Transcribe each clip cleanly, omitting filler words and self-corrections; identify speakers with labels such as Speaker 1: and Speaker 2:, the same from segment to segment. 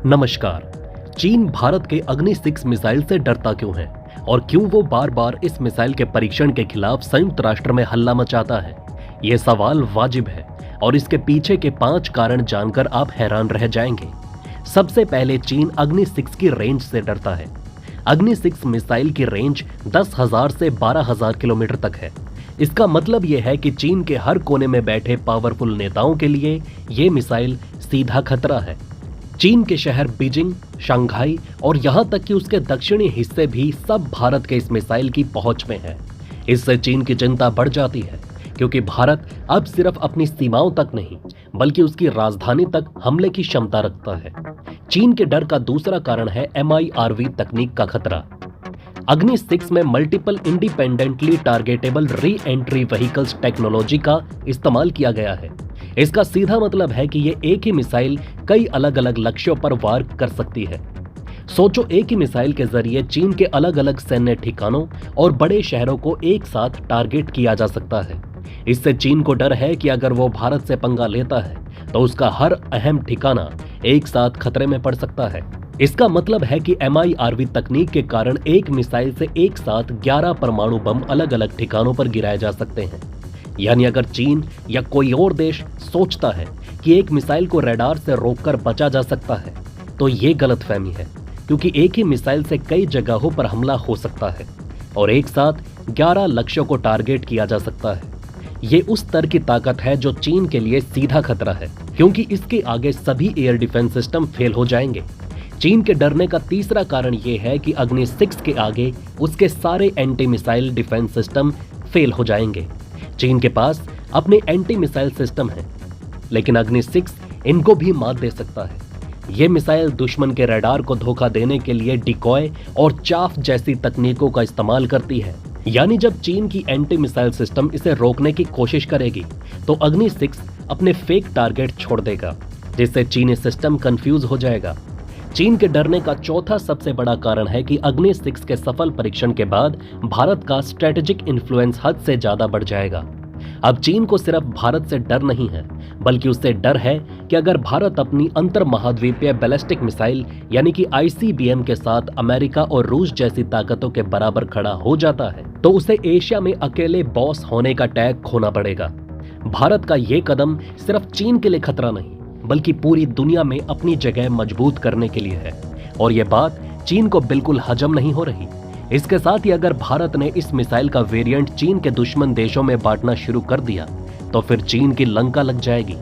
Speaker 1: नमस्कार। चीन भारत के अग्नि 6 मिसाइल से डरता क्यों है और क्यों वो बार बार इस मिसाइल के परीक्षण के खिलाफ संयुक्त राष्ट्र में हल्ला मचाता है? ये सवाल वाजिब है और इसके पीछे के 5 कारण जानकर आप हैरान रह जाएंगे। सबसे पहले चीन अग्नि 6 की रेंज से डरता है। अग्नि 6 मिसाइल की रेंज 10,000 से 12,000 किलोमीटर तक है। इसका मतलब यह है कि चीन के हर कोने में बैठे पावरफुल नेताओं के लिए ये मिसाइल सीधा खतरा है। चीन के शहर बीजिंग, शंघाई और यहां तक कि उसके दक्षिणी हिस्से भी सब भारत के इस मिसाइल की पहुंच में है। इससे चीन की चिंता बढ़ जाती है क्योंकि भारत अब सिर्फ अपनी सीमाओं तक नहीं बल्कि उसकी राजधानी तक हमले की क्षमता रखता है। चीन के डर का दूसरा कारण है MIRV तकनीक का खतरा। अग्नि 6 में multiple independently targetable re entry vehicles technology का इस्तेमाल किया गया है। इसका सीधा मतलब है कि ये एक ही मिसाइल कई अलग अलग लक्ष्यों पर वार कर सकती है। सोचो, एक ही मिसाइल के जरिए चीन के अलग अलग सैन्य ठिकानों और बड़े शहरों को एक साथ टारगेट किया जा सकता है। इससे चीन को डर है कि अगर वो भारत से पंगा लेता है तो उसका हर अहम ठिकाना एक साथ खतरे में पड़ सकता है। इसका मतलब है कि MIRV तकनीक के कारण एक मिसाइल से एक साथ 11 परमाणु बम अलग अलग ठिकानों पर गिराए जा सकते हैं। यानी अगर चीन या कोई और देश सोचता है कि एक मिसाइल को रडार से रोककर बचा जा सकता है तो ये गलतफहमी है, क्योंकि एक ही मिसाइल से कई जगहों पर हमला हो सकता है और एक साथ 11 लक्ष्यों को टारगेट किया जा सकता है। ये उस स्तर की ताकत है जो चीन के लिए सीधा खतरा है, क्योंकि इसके आगे सभी एयर डिफेंस सिस्टम फेल हो जाएंगे। चीन के डरने का तीसरा कारण यह है कि अग्नि 6 के आगे उसके सारे anti missile defence system fail हो जाएंगे। चीन के पास अपने एंटी मिसाइल सिस्टम है, लेकिन अग्नि 6 इनको भी मात दे सकता है। ये मिसाइल दुश्मन के रडार को धोखा देने के लिए डिकॉय और चाफ जैसी तकनीकों का इस्तेमाल करती है। यानी जब चीन की एंटी मिसाइल सिस्टम इसे रोकने की कोशिश करेगी तो अग्नि 6 अपने फेक टारगेट छोड़ देगा, जिससे चीनी सिस्टम कंफ्यूज हो जाएगा। चीन के डरने का चौथा सबसे बड़ा कारण है कि अग्नि 6 के सफल परीक्षण के बाद भारत का स्ट्रेटेजिक इन्फ्लुएंस हद से ज्यादा बढ़ जाएगा। अब चीन को सिर्फ भारत से डर नहीं है, बल्कि उससे डर है कि अगर भारत अपनी अंतर महाद्वीपीय बैलिस्टिक मिसाइल यानी कि ICBM के साथ अमेरिका और रूस जैसी ताकतों के बराबर खड़ा हो जाता है तो उसे एशिया में अकेले बॉस होने का टैग खोना पड़ेगा। भारत का ये कदम सिर्फ चीन के लिए खतरा नहीं बल्कि पूरी दुनिया में अपनी जगह मजबूत करने के लिए है, और यह बात चीन को बिल्कुल हजम नहीं हो रही। इसके साथ ही अगर भारत ने इस मिसाइल का वेरिएंट चीन के दुश्मन देशों में बांटना शुरू कर दिया तो फिर चीन की लंका लग जाएगी।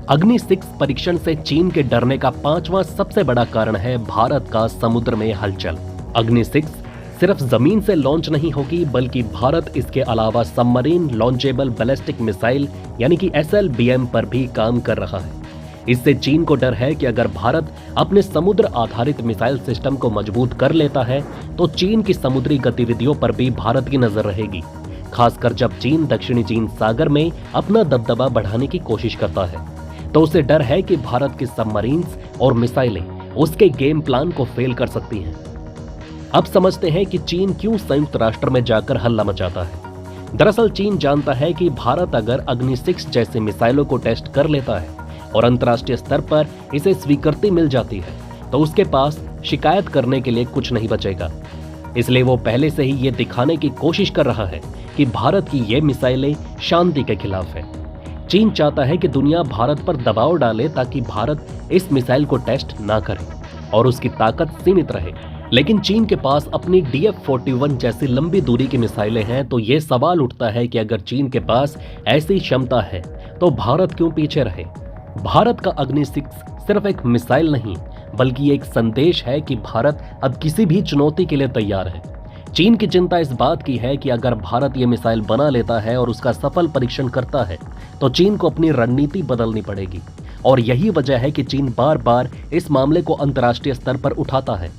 Speaker 1: अग्नि 6 परीक्षण से चीन के डरने का 5वां सबसे बड़ा कारण है भारत का समुद्र में हलचल। अग्नि 6 सिर्फ जमीन से लॉन्च नहीं होगी, बल्कि भारत इसके अलावा सबमरीन लॉन्चेबल बैलिस्टिक मिसाइल यानी कि SLBM पर भी काम कर रहा है। इससे चीन को डर है कि अगर भारत अपने समुद्र आधारित मिसाइल सिस्टम को मजबूत कर लेता है तो चीन की समुद्री गतिविधियों पर भी भारत की नजर रहेगी, खासकर जब चीन दक्षिणी चीन सागर में अपना दबदबा बढ़ाने की कोशिश करता है। तो उसे डर है कि भारत की सबमरीन्स और मिसाइलें उसके गेम प्लान को फेल कर सकती हैं। अब समझते हैं कि चीन क्यों संयुक्त राष्ट्र में जाकर हल्ला मचाता है। दरअसल चीन जानता है कि भारत अगर अग्नि 6 जैसे मिसाइलों को टेस्ट कर लेता है और अंतर्राष्ट्रीय स्तर पर इसे स्वीकृति मिल जाती है तो उसके पास शिकायत करने के लिए कुछ नहीं बचेगा। इसलिए वो पहले से ही ये दिखाने की कोशिश कर रहा है कि भारत की ये मिसाइलें शांति के खिलाफ है। चीन चाहता है कि दुनिया भारत पर दबाव डाले ताकि भारत इस मिसाइल को टेस्ट ना करे और उसकी ताकत सीमित रहे। लेकिन चीन के पास अपनी DF-41 जैसी लंबी दूरी की मिसाइलें हैं, तो ये सवाल उठता है कि अगर चीन के पास ऐसी क्षमता है तो भारत क्यों पीछे रहे। भारत का अग्नि 6 सिर्फ एक मिसाइल नहीं बल्कि एक संदेश है कि भारत अब किसी भी चुनौती के लिए तैयार है। चीन की चिंता इस बात की है कि अगर भारत ये मिसाइल बना लेता है और उसका सफल परीक्षण करता है तो चीन को अपनी रणनीति बदलनी पड़ेगी, और यही वजह है कि चीन बार बार इस मामले को अंतर्राष्ट्रीय स्तर पर उठाता है।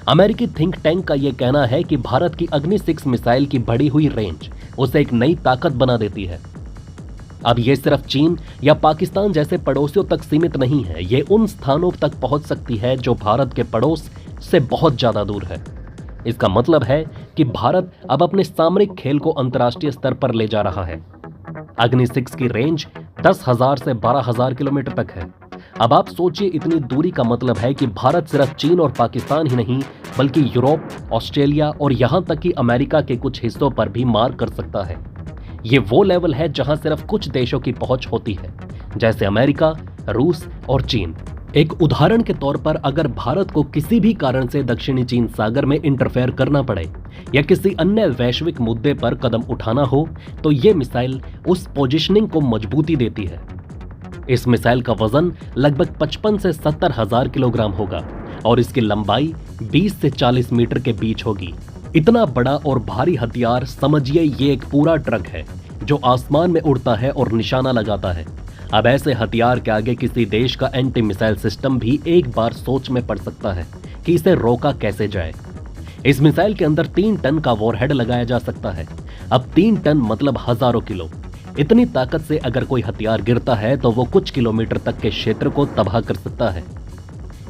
Speaker 1: अमेरिकी थिंक टैंक का यह कहना है कि भारत की अग्नि 6 मिसाइल की बढ़ी हुई रेंज उसे एक नई ताकत बना देती है। अब ये सिर्फ चीन या पाकिस्तान जैसे पड़ोसियों तक सीमित नहीं है, ये उन स्थानों तक पहुंच सकती है जो भारत के पड़ोस से बहुत ज्यादा दूर है। इसका मतलब है कि भारत अब अपने सामरिक खेल को अंतर्राष्ट्रीय स्तर पर ले जा रहा है। अग्नि 6 की रेंज 10,000 से 12,000 किलोमीटर तक है। अब आप सोचिए, इतनी दूरी का मतलब है कि भारत सिर्फ चीन और पाकिस्तान ही नहीं बल्कि यूरोप, ऑस्ट्रेलिया और यहां तक कि अमेरिका के कुछ हिस्सों पर भी मार कर सकता है। ये वो लेवल है जहां सिर्फ कुछ देशों की पहुंच होती है, जैसे अमेरिका, रूस और चीन। एक उदाहरण के तौर पर अगर भारत को किसी भी कारण से दक्षिणी चीन सागर में इंटरफेयर करना पड़े या किसी अन्य वैश्विक मुद्दे पर कदम उठाना हो, तो ये मिसाइल उस पोजीशनिंग को मजबूती देती है। इस मिसाइल का वजन लगभग 55 से 70 हजार किलोग्राम होगा और इसकी लंबाई 20 से 40 मीटर के बीच होगी। इतना बड़ा और भारी हथियार, समझिए ये एक पूरा ट्रक है जो आसमान में उड़ता है और निशाना लगाता है। अब ऐसे हथियार के आगे किसी देश का एंटी मिसाइल सिस्टम भी एक बार सोच में पड़ सकता है कि इसे रोका कैसे जाए। इस मिसाइल के अंदर 3 टन का वॉरहेड लगाया जा सकता है। अब 3 टन मतलब हजारों किलो। इतनी ताकत से अगर कोई हथियार गिरता है तो वो कुछ किलोमीटर तक के क्षेत्र को तबाह कर सकता है।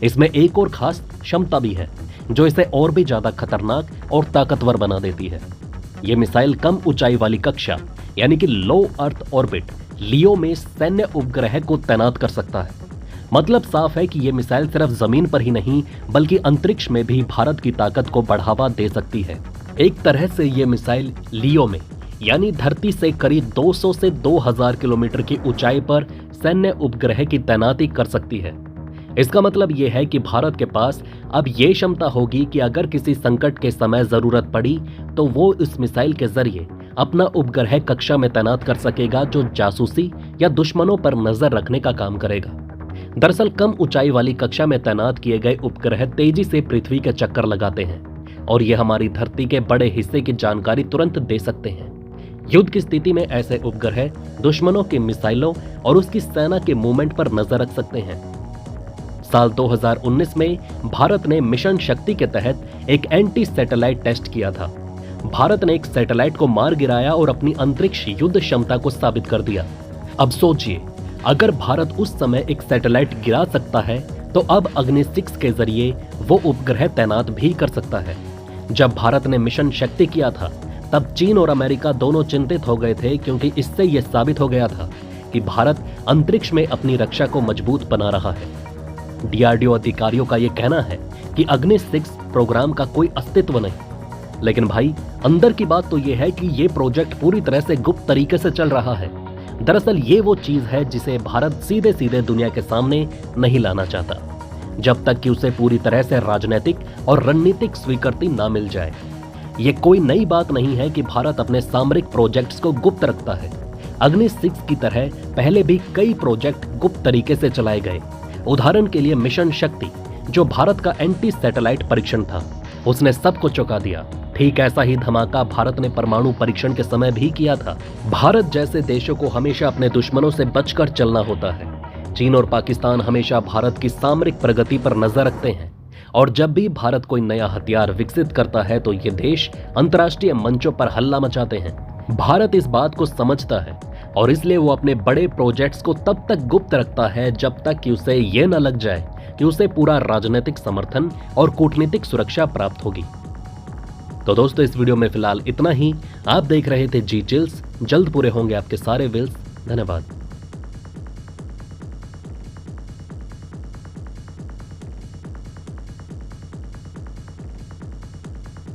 Speaker 1: इसमें एक और खास क्षमता भी है जो इसे और भी ज्यादा खतरनाक और ताकतवर बना देती है। यह मिसाइल कम ऊंचाई वाली कक्षा यानी कि लो अर्थ ऑर्बिट लियो में सैन्य उपग्रह को तैनात कर सकता है। मतलब साफ है कि यह मिसाइल सिर्फ जमीन पर ही नहीं बल्कि अंतरिक्ष में भी भारत की ताकत को बढ़ावा दे सकती है। एक तरह से यह मिसाइल लियो में यानी धरती से करीब 200 से 2000 किलोमीटर की ऊंचाई पर सैन्य उपग्रह की तैनाती कर सकती है। इसका मतलब यह है कि भारत के पास अब यह क्षमता होगी कि अगर किसी संकट के समय जरूरत पड़ी तो वो इस मिसाइल के जरिए अपना उपग्रह कक्षा में तैनात कर सकेगा जो जासूसी या दुश्मनों पर नजर रखने का काम करेगा। दरअसल कम ऊंचाई वाली कक्षा में तैनात किए गए उपग्रह तेजी से पृथ्वी के चक्कर लगाते हैं और ये हमारी धरती के बड़े हिस्से की जानकारी तुरंत दे सकते हैं। युद्ध की स्थिति में ऐसे उपग्रह दुश्मनों के मिसाइलों और उसकी सेना के मूवमेंट पर नजर रख सकते हैं। साल 2019 में भारत ने मिशन शक्ति के तहत एक एंटी सैटेलाइट टेस्ट किया था। भारत ने एक सैटेलाइट को मार गिराया और अपनी अंतरिक्ष युद्ध क्षमता को साबित कर दिया। अब सोचिए, अगर भारत उस समय एक सैटेलाइट गिरा सकता है तो अब अग्नि 6 के जरिए वो उपग्रह तैनात भी कर सकता है। जब भारत ने मिशन शक्ति किया था तब चीन और अमेरिका दोनों चिंतित हो गए थे, क्योंकि इससे यह साबित हो गया था कि भारत अंतरिक्ष में अपनी रक्षा को मजबूत बना रहा है। डीआरडीओ अधिकारियों का यह कहना है कि अग्नि 6 प्रोग्राम का कोई अस्तित्व नहीं। लेकिन भाई, अंदर की बात तो यह है कि यह प्रोजेक्ट पूरी तरह से गुप्त तरीके से चल रहा है। दरअसल ये वो चीज है जिसे भारत सीधे सीधे दुनिया के सामने नहीं लाना चाहता, जब तक कि उसे पूरी तरह से राजनीतिक और रणनीतिक स्वीकृति ना मिल जाए। ये कोई नई बात नहीं है कि भारत अपने सामरिक प्रोजेक्ट्स को गुप्त रखता है। अग्नि 6 की तरह पहले भी कई प्रोजेक्ट गुप्त तरीके से चलाए गए। उदाहरण के लिए मिशन शक्ति, जो भारत का एंटी सैटेलाइट परीक्षण था, उसने सबको चौंका दिया। ठीक ऐसा ही धमाका भारत ने परमाणु परीक्षण के समय भी किया था। भारत जैसे देशों को हमेशा अपने दुश्मनों से बचकर चलना होता है। चीन और पाकिस्तान हमेशा भारत की सामरिक प्रगति पर नजर रखते हैं और जब भी भारत कोई नया हथियार विकसित करता है तो ये देश अंतर्राष्ट्रीय मंचों पर हल्ला मचाते हैं। भारत इस बात को समझता है और इसलिए वो अपने बड़े प्रोजेक्ट्स को तब तक गुप्त रखता है जब तक कि उसे ये न लग जाए कि उसे पूरा राजनीतिक समर्थन और कूटनीतिक सुरक्षा प्राप्त होगी। तो दोस्तों, इस वीडियो में फिलहाल इतना ही। आप देख रहे थे जी चिल्स। जल्द पूरे होंगे आपके सारे विल्स। धन्यवाद।